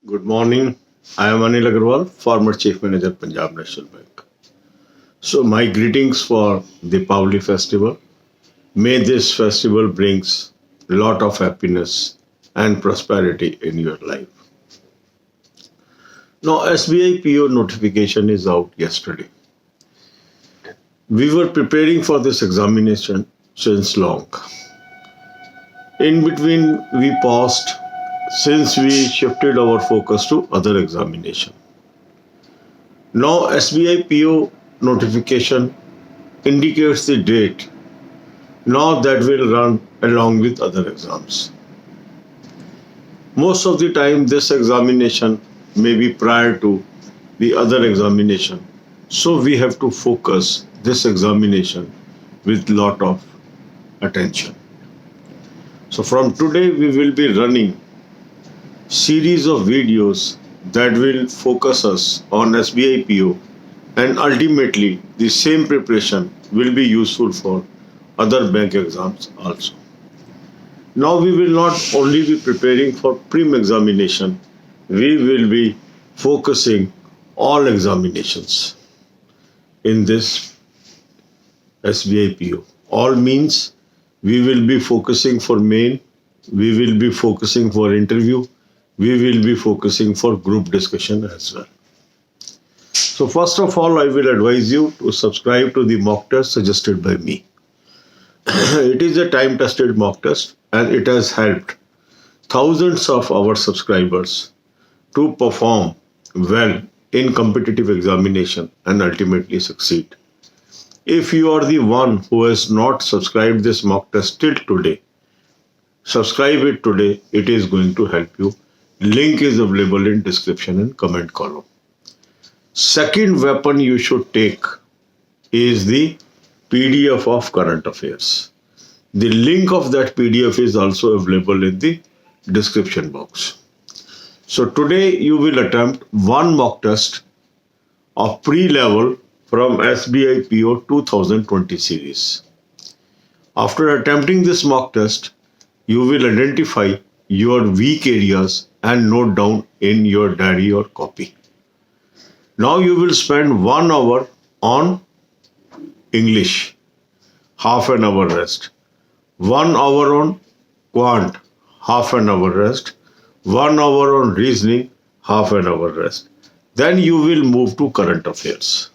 Good morning. I am Anil Agarwal, former Chief Manager, Punjab National Bank. So, my greetings for Deepavali festival. May this festival brings a lot of happiness and prosperity in your life. Now, SBI PO notification is out yesterday. We were preparing for this examination since long. In between, we paused since we shifted our focus to other examination. Now, SBI PO notification indicates the date now that will run along with other exams. Most of the time, this examination may be prior to the other examination. So, we have to focus this examination with lot of attention. So, from today, we will be running series of videos that will focus us on SBI PO, and ultimately the same preparation will be useful for other bank exams also. Now we will not only be preparing for prim examination, we will be focusing all examinations in this SBI PO. All means we will be focusing for main, we will be focusing for interview, we will be focusing for group discussion as well. So first of all, I will advise you to subscribe to the mock test suggested by me. It is a time-tested mock test and it has helped thousands of our subscribers to perform well in competitive examination and ultimately succeed. If you are the one who has not subscribed this mock test till today, subscribe it today. It is going to help you. Link is available in description and comment column. Second weapon you should take is the PDF of current affairs. The link of that PDF is also available in the description box. So today you will attempt one mock test of pre-level from SBI PO 2020 series. After attempting this mock test, you will identify your weak areas and note down in your diary or copy. Now you will spend 1 hour on English, half an hour rest. 1 hour on quant, half an hour rest. 1 hour on reasoning, half an hour rest. Then you will move to current affairs.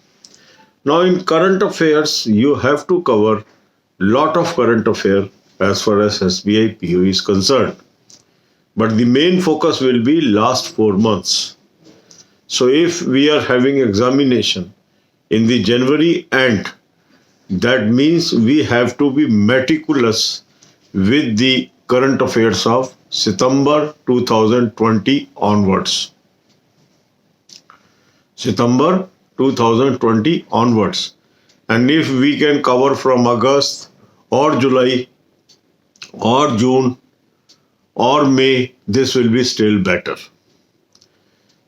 Now in current affairs, you have to cover lot of current affair as far as SBI PO is concerned. But the main focus will be last 4 months. So if we are having examination in the January end, that means we have to be meticulous with the current affairs of September 2020 onwards. September 2020 onwards. And if we can cover from August or July or June or May, this will be still better.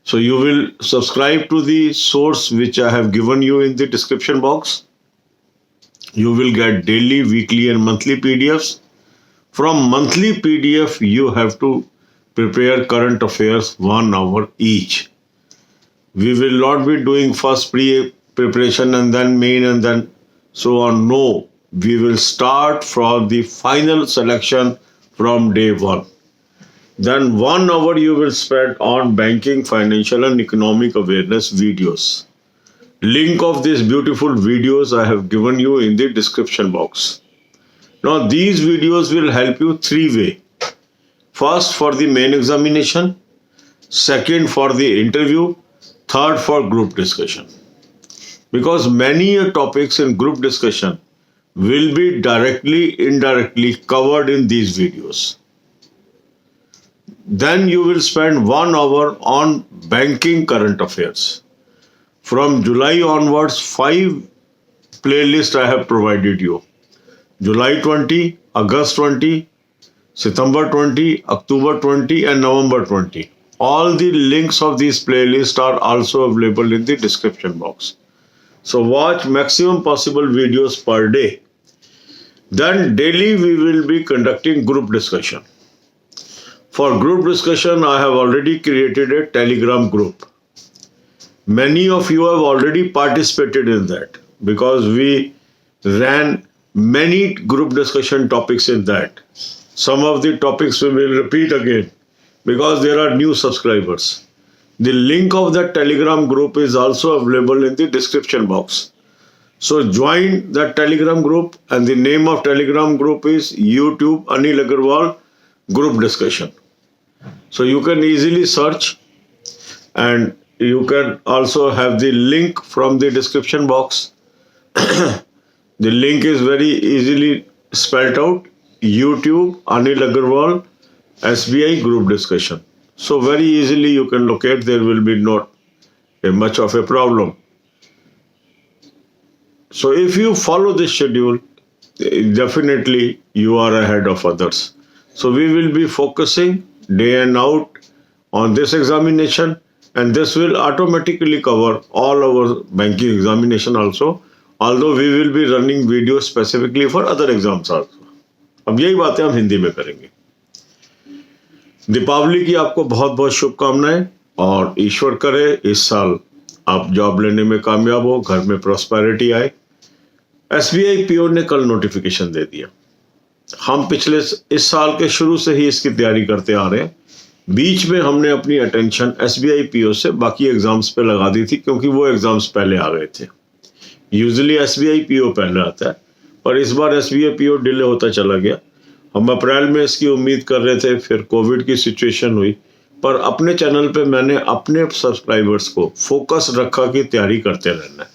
So you will subscribe to the source which I have given you in the description box. You will get daily, weekly and monthly PDFs. From monthly PDF, you have to prepare current affairs 1 hour each. We will not be doing first pre-preparation and then main and then so on. No, we will start from the final selection from day 1. Then 1 hour you will spend on banking, financial and economic awareness videos. Link of these beautiful videos I have given you in the description box. Now these videos will help you 3 ways. First for the main examination, second for the interview, third for group discussion. Because many topics in group discussion will be directly, indirectly covered in these videos. Then you will spend 1 hour on banking current affairs. From July onwards, 5 playlists I have provided you. July 20, August 20, September 20, October 20 and November 20. All the links of these playlists are also available in the description box. So watch maximum possible videos per day. Then daily we will be conducting group discussion. For group discussion, I have already created a Telegram group. Many of you have already participated in that because we ran many group discussion topics in that. Some of the topics we will repeat again because there are new subscribers. The link of that Telegram group is also available in the description box. So join that Telegram group, and the name of Telegram group is YouTube Anil Agarwal Group Discussion. So you can easily search, and you can also have the link from the description box. The link is very easily spelled out: YouTube Anil Agarwal SBI Group Discussion. So very easily you can locate. There will be not much of a problem. So if you follow this schedule, definitely you are ahead of others. So we will be focusing day and out on this examination, and this will automatically cover all our banking examination also, although we will be running videos specifically for other exams also. अब यही बातें हम हिंदी में करेंगे. दीपावली की आपको बहुत बहुत शुभकामनाएं, और ईश्वर करे इस साल आप जॉब लेने में कामयाब हो, घर में प्रॉस्पेरिटी आए. एसबीआई पीओ ने कल नोटिफिकेशन दे दिया. हम पिछले इस साल के शुरू से ही इसकी तैयारी करते आ रहे हैं. बीच में हमने अपनी अटेंशन एसबीआई पीओ से बाकी एग्जाम्स पे लगा दी थी, क्योंकि वो एग्जाम्स पहले आ गए थे. यूजुअली एसबीआई पीओ पहले आता है, पर इस बार एसबीआई पीओ डिले होता चला गया. हम अप्रैल में इसकी उम्मीद कर रहे थे, फिर कोविड की सिचुएशन हुई. पर अपने चैनल पे मैंने अपने सब्सक्राइबर्स को फोकस रखा कि तैयारी करते रहना है,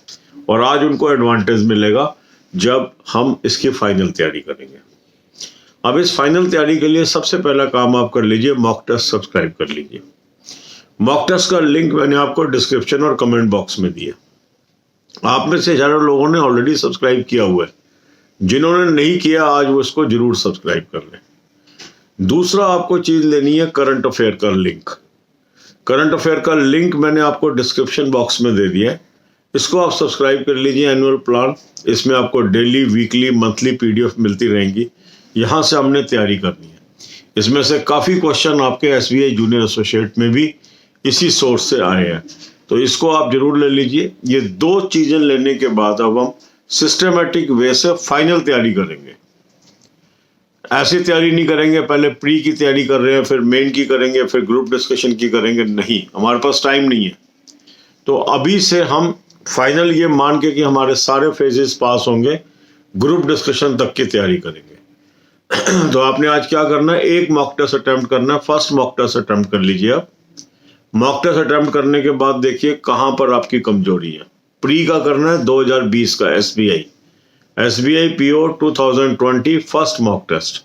और आज उनको एडवांटेज मिलेगा जब हम इसकी फाइनल तैयारी करेंगे. अब इस फाइनल तैयारी के लिए सबसे पहला काम आप कर लीजिए, मॉक टेस्ट सब्सक्राइब कर लीजिए. मॉक टेस्ट का लिंक मैंने आपको डिस्क्रिप्शन और कमेंट बॉक्स में दिया. आप में से ज़्यादा लोगों ने ऑलरेडी सब्सक्राइब किया हुआ है. जिन्होंने नहीं किया आज वो इसको जरूर सब्सक्राइब कर लें. दूसरा आपको चीज लेनी है करंट अफेयर का लिंक. करंट अफेयर का लिंक मैंने आपको डिस्क्रिप्शन बॉक्स में दे दिया है. इसको आप सब्सक्राइब कर लीजिए. एनुअल प्लान, इसमें आपको डेली, वीकली, मंथली पीडीएफ मिलती रहेंगी. यहाँ से हमने तैयारी करनी है. इसमें से काफ़ी क्वेश्चन आपके एसबीआई जूनियर एसोसिएट में भी इसी सोर्स से आए हैं, तो इसको आप जरूर ले लीजिए. ये दो चीज़ें लेने के बाद अब हम सिस्टमेटिक वे से फाइनल तैयारी करेंगे. ऐसी तैयारी नहीं करेंगे पहले प्री की तैयारी कर रहे हैं, फिर मेन की करेंगे, फिर ग्रुप डिस्कशन की करेंगे. नहीं, हमारे पास टाइम नहीं है. तो अभी से हम फाइनल ये मान के कि हमारे सारे फेजेस पास होंगे, ग्रुप डिस्कशन तक की तैयारी करेंगे. तो आपने आज क्या करना है, एक मॉक टेस्ट अटेम्प्ट करना है. फर्स्ट मॉक टेस्ट अटेम्प्ट कर लीजिए आप. मॉक टेस्ट अटेम्प्ट करने के बाद देखिए कहाँ पर आपकी कमजोरी है. प्री का करना है 2020 का SBI PO 2020 first mock test.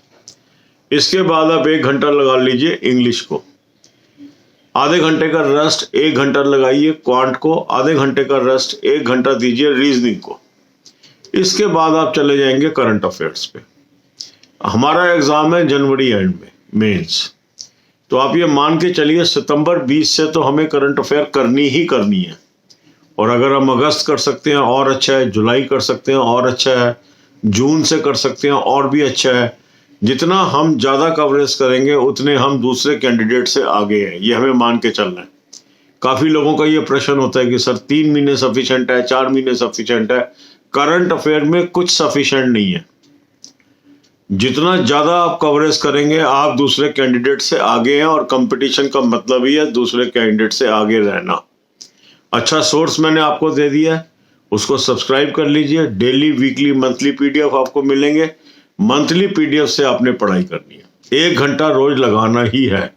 इसके बाद आप 1 घंटा लगा लीजिए इंग्लिश को. आधे घंटे का रेस्ट, 1 घंटा लगाइए क्वांट को. आधे घंटे का रेस्ट, 1 घंटा दीजिए रीजनिंग को. इसके बाद आप चले जाएंगे करंट अफेयर्स पे. हमारा एग्जाम है जनवरी एंड में, मेंस. तो आप ये मान के चलिए सितंबर 20 से तो हमें करंट अफेयर करनी ही करनी है. और अगर हम अगस्त कर सकते हैं और अच्छा है, जुलाई कर सकते हैं और अच्छा है, जून से कर सकते हैं और भी अच्छा है. जितना हम ज़्यादा कवरेज करेंगे उतने हम दूसरे कैंडिडेट से आगे हैं, ये हमें मान के चलना है. काफ़ी लोगों का ये प्रश्न होता है कि सर 3 महीने सफिशेंट है, 4 महीने सफिशेंट है. करंट अफेयर में कुछ सफिशेंट नहीं है. जितना ज़्यादा आप कवरेज करेंगे आप दूसरे कैंडिडेट से आगे हैं, और कंपटीशन का मतलब ही है दूसरे कैंडिडेट से आगे रहना. अच्छा सोर्स मैंने आपको दे दिया है, उसको सब्सक्राइब कर लीजिए. डेली, वीकली, मंथली पीडीएफ आपको मिलेंगे. मंथली पीडीएफ से आपने पढ़ाई करनी है. 1 घंटा रोज लगाना ही है.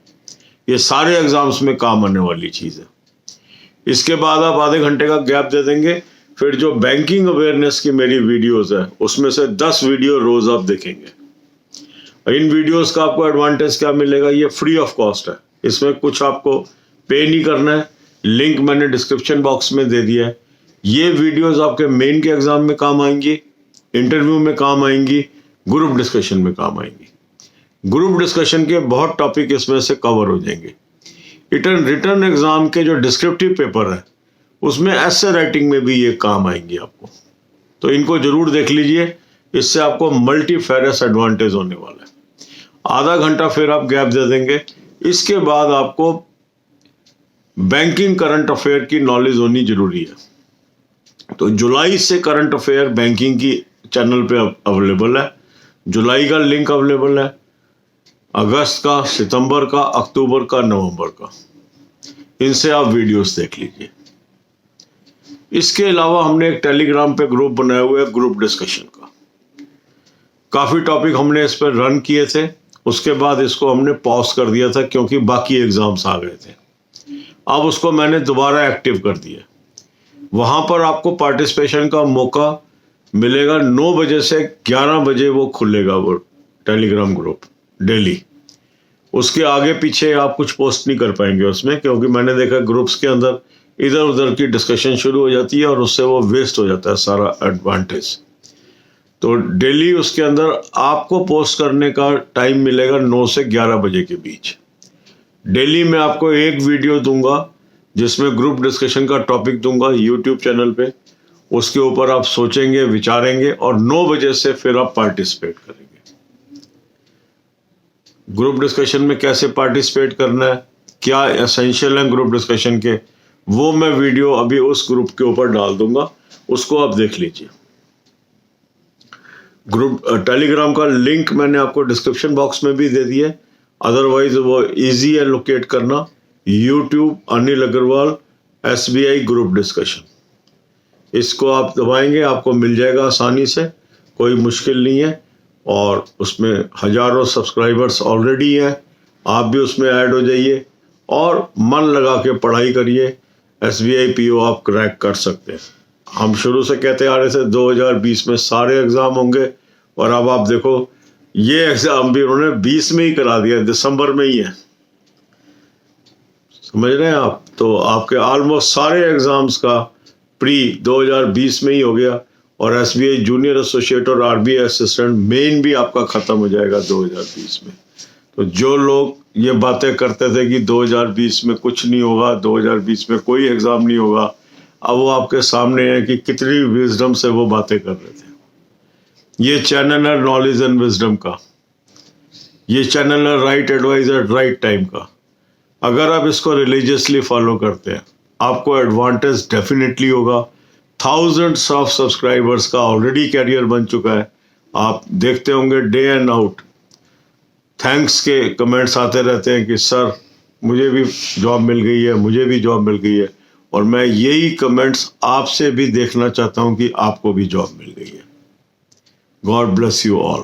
ये सारे एग्जाम्स में काम आने वाली चीज़ है. इसके बाद आप आधे घंटे का गैप दे देंगे. फिर जो बैंकिंग अवेयरनेस की मेरी वीडियोस है उसमें से 10 वीडियो रोज आप देखेंगे. इन वीडियोस का आपको एडवांटेज क्या मिलेगा, ये फ्री ऑफ कॉस्ट है. इसमें कुछ आपको पे नहीं करना है. लिंक मैंने डिस्क्रिप्शन बॉक्स में दे दिया है. ये वीडियोस आपके मेन के एग्जाम में काम आएंगी, इंटरव्यू में काम आएंगी, ग्रुप डिस्कशन में काम आएंगी. ग्रुप डिस्कशन के बहुत टॉपिक इसमें से कवर हो जाएंगे. रिटर्न एग्जाम के जो डिस्क्रिप्टिव पेपर है उसमें ऐसे राइटिंग में भी ये काम आएंगी आपको. तो इनको जरूर देख लीजिए, इससे आपको मल्टीफेरस एडवांटेज होने वाला है. आधा घंटा फिर आप गैप दे देंगे. इसके बाद आपको बैंकिंग करंट अफेयर की नॉलेज होनी जरूरी है। तो जुलाई से करंट अफेयर बैंकिंग की चैनल पे अवेलेबल है। जुलाई का लिंक अवेलेबल है, अगस्त का, सितंबर का, अक्टूबर का, नवंबर का, इनसे आप वीडियोस देख लीजिए। इसके अलावा हमने एक टेलीग्राम पे ग्रुप बनाया हुआ है ग्रुप डिस्कशन का। काफ़ी टॉपिक हमने इस पर रन किए थे, उसके बाद इसको हमने पॉज कर दिया था क्योंकि बाकी एग्जाम्स आ गए थे। अब उसको मैंने दोबारा एक्टिव कर दिया। वहाँ पर आपको पार्टिसिपेशन का मौका मिलेगा। 9 बजे से 11 बजे वो खुलेगा, वो टेलीग्राम ग्रुप डेली। उसके आगे पीछे आप कुछ पोस्ट नहीं कर पाएंगे उसमें, क्योंकि मैंने देखा ग्रुप्स के अंदर इधर उधर की डिस्कशन शुरू हो जाती है और उससे वो वेस्ट हो जाता है सारा एडवांटेज। तो डेली उसके अंदर आपको पोस्ट करने का टाइम मिलेगा 9 से 11 बजे के बीच। डेली मैं आपको एक वीडियो दूंगा जिसमें ग्रुप डिस्कशन का टॉपिक दूंगा यूट्यूब चैनल पे। उसके ऊपर आप सोचेंगे, विचारेंगे और 9 बजे से फिर आप पार्टिसिपेट करेंगे। ग्रुप डिस्कशन में कैसे पार्टिसिपेट करना है, क्या एसेंशियल है ग्रुप डिस्कशन के, वो मैं वीडियो अभी उस ग्रुप के ऊपर डाल दूंगा, उसको आप देख लीजिए। ग्रुप टेलीग्राम का लिंक मैंने आपको डिस्क्रिप्शन बॉक्स में भी दे दिया है, अदरवाइज वो इजी है लोकेट करना। YouTube Anil Agrawal SBI group discussion, इसको आप दबाएंगे आपको मिल जाएगा आसानी से, कोई मुश्किल नहीं है। और उसमें हजारों सब्सक्राइबर्स ऑलरेडी हैं, आप भी उसमें ऐड हो जाइए और मन लगा के पढ़ाई करिए। SBI PO आप क्रैक कर सकते हैं। हम शुरू से कहते आ रहे थे 2020 में सारे एग्ज़ाम होंगे, और अब आप देखो ये एग्ज़ाम भी उन्होंने 20 में ही करा दिया, दिसंबर में ही है, समझ रहे हैं आप। तो आपके ऑलमोस्ट सारे एग्ज़ाम्स का प्री 2020 में ही हो गया, और SBI जूनियर एसोसिएट और RBI असिस्टेंट मेन भी आपका ख़त्म हो जाएगा 2020 में। तो जो लोग ये बातें करते थे कि 2020 में कुछ नहीं होगा, 2020 में कोई एग्ज़ाम नहीं होगा, अब वो आपके सामने है कि कितनी विजडम से वो बातें कर रहे थे। ये चैनल है नॉलेज एंड विजडम का, ये चैनल है right advice eight right time का। अगर आप इसको रिलीजियसली फॉलो करते हैं आपको एडवांटेज डेफिनेटली होगा। थाउजेंड्स ऑफ सब्सक्राइबर्स का ऑलरेडी कैरियर बन चुका है, आप देखते होंगे डे एंड आउट। थैंक्स के कमेंट्स आते रहते हैं कि सर मुझे भी जॉब मिल गई है, मुझे भी जॉब मिल गई है, और मैं यही कमेंट्स आपसे भी देखना चाहता हूं कि आपको भी जॉब मिल गई है। God bless you all.